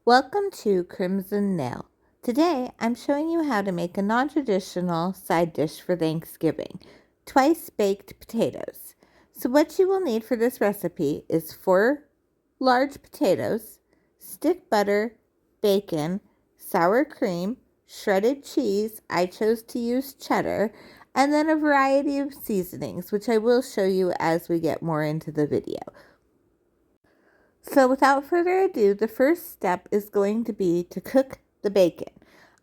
Welcome to Crimson Nail. Today I'm showing you how to make a non-traditional side dish for Thanksgiving, twice baked potatoes. So what you will need for this recipe is 4 large potatoes, stick butter, bacon, sour cream, shredded cheese, I chose to use cheddar, and then a variety of seasonings, which I will show you as we get more into the video. So without further ado, the first step is going to be to cook the bacon.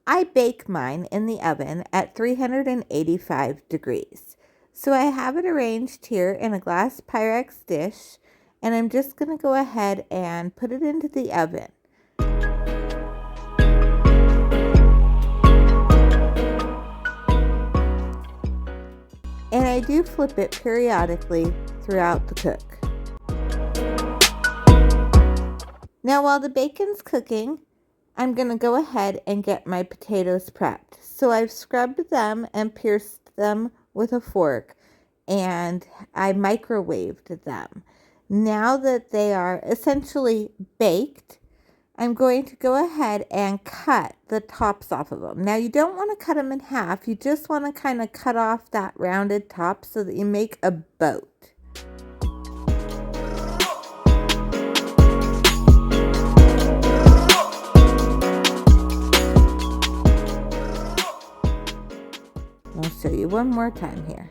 I bake mine in the oven at 385 degrees. So I have it arranged here in a glass Pyrex dish, and I'm just going to go ahead and put it into the oven. And I do flip it periodically throughout the cook. Now while the bacon's cooking, I'm going to go ahead and get my potatoes prepped. So I've scrubbed them and pierced them with a fork, and I microwaved them. Now that they are essentially baked, I'm going to go ahead and cut the tops off of them. Now you don't want to cut them in half. You just want to kind of cut off that rounded top so that you make a boat. I'll show you one more time here.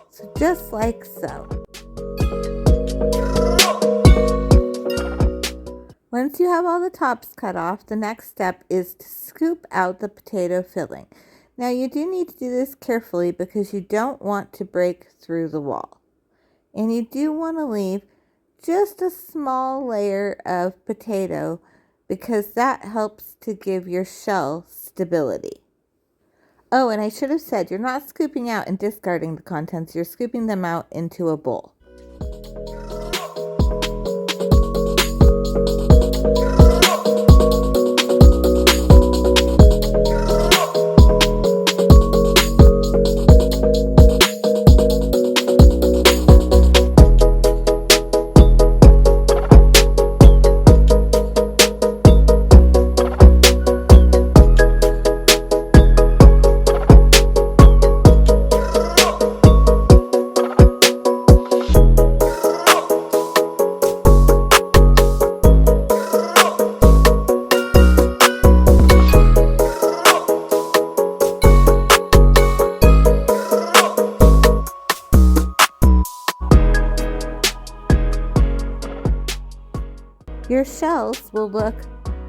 So just like so. Once you have all the tops cut off, the next step is to scoop out the potato filling. Now you do need to do this carefully because you don't want to break through the wall. And you do want to leave just a small layer of potato because that helps to give your shell stability. Oh, and I should have said, you're not scooping out and discarding the contents, you're scooping them out into a bowl. Your shells will look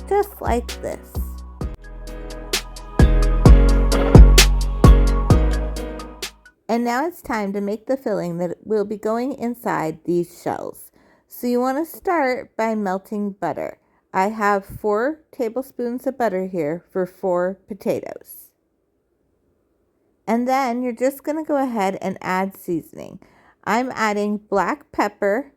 just like this. And now it's time to make the filling that will be going inside these shells. So you want to start by melting butter. I have 4 tablespoons of butter here for 4 potatoes. And then you're just going to go ahead and add seasoning. I'm adding black pepper,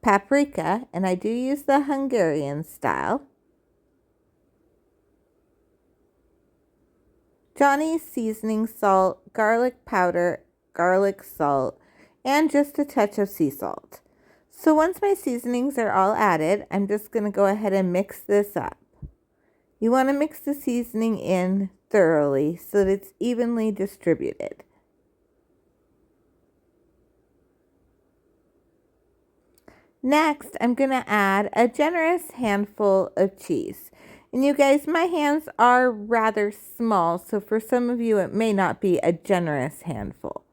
paprika, and I do use the Hungarian style, Johnny's seasoning salt, garlic powder, garlic salt, and just a touch of sea salt. So once my seasonings are all added, I'm just going to go ahead and mix this up. You want to mix the seasoning in thoroughly so that it's evenly distributed. Next, I'm going to add a generous handful of cheese. And you guys, my hands are rather small, so for some of you it may not be a generous handful.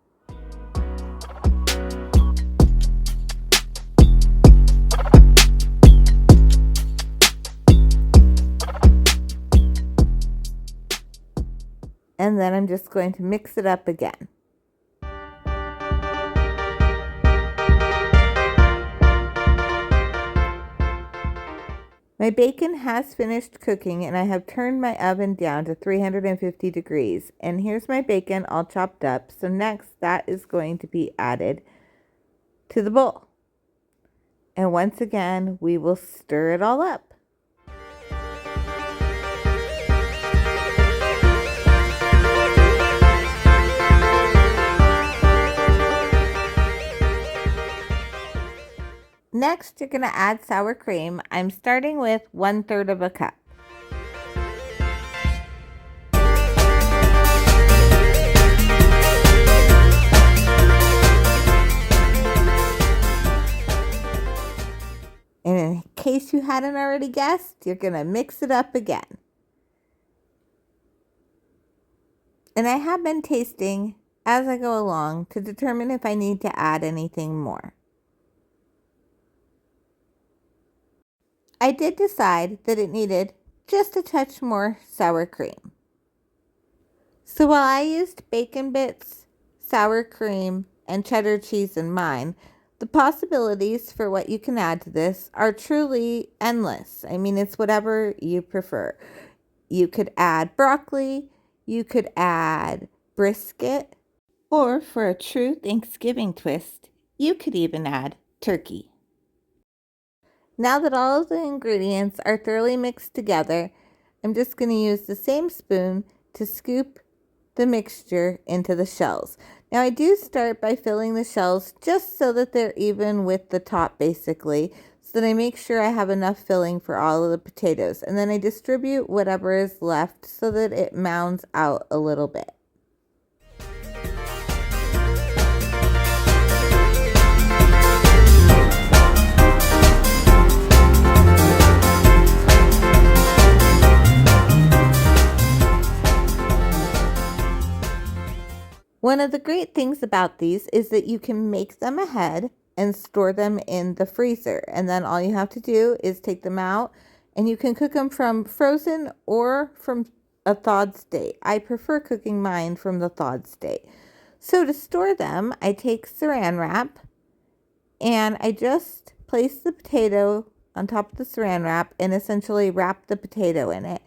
And then I'm just going to mix it up again. My bacon has finished cooking and I have turned my oven down to 350 degrees. And here's my bacon all chopped up. So next that is going to be added to the bowl. And once again, we will stir it all up. Next, you're going to add sour cream. I'm starting with 1/3 of a cup. And in case you hadn't already guessed, you're going to mix it up again. And I have been tasting as I go along to determine if I need to add anything more. I did decide that it needed just a touch more sour cream. So while I used bacon bits, sour cream, and cheddar cheese in mine, the possibilities for what you can add to this are truly endless. I mean, it's whatever you prefer. You could add broccoli, you could add brisket, or for a true Thanksgiving twist, you could even add turkey. Now that all of the ingredients are thoroughly mixed together, I'm just going to use the same spoon to scoop the mixture into the shells. Now I do start by filling the shells just so that they're even with the top basically, so that I make sure I have enough filling for all of the potatoes. And then I distribute whatever is left so that it mounds out a little bit. One of the great things about these is that you can make them ahead and store them in the freezer. And then all you have to do is take them out, and you can cook them from frozen or from a thawed state. I prefer cooking mine from the thawed state. So to store them, I take saran wrap and I just place the potato on top of the saran wrap and essentially wrap the potato in it,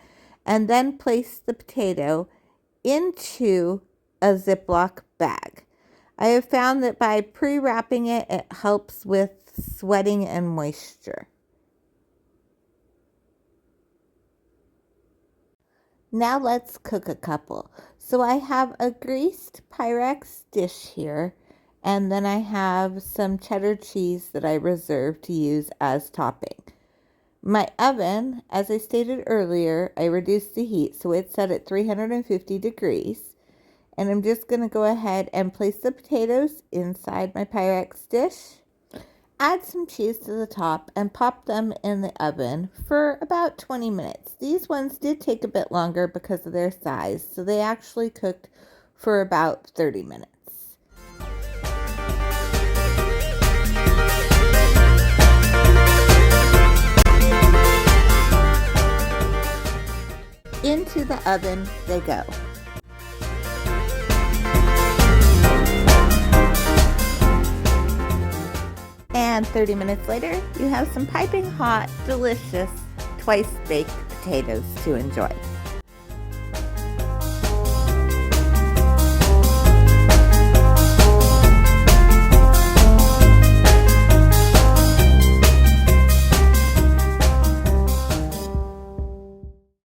and then place the potato into a Ziploc bag. I have found that by pre-wrapping it, it helps with sweating and moisture. Now let's cook a couple. So I have a greased Pyrex dish here, and then I have some cheddar cheese that I reserved to use as topping. My oven, as I stated earlier, I reduced the heat, so it's set at 350 degrees. And I'm just going to go ahead and place the potatoes inside my Pyrex dish, add some cheese to the top, and pop them in the oven for about 20 minutes. These ones did take a bit longer because of their size, so they actually cooked for about 30 minutes. Into the oven they go. And 30 minutes later, you have some piping hot, delicious, twice-baked potatoes to enjoy.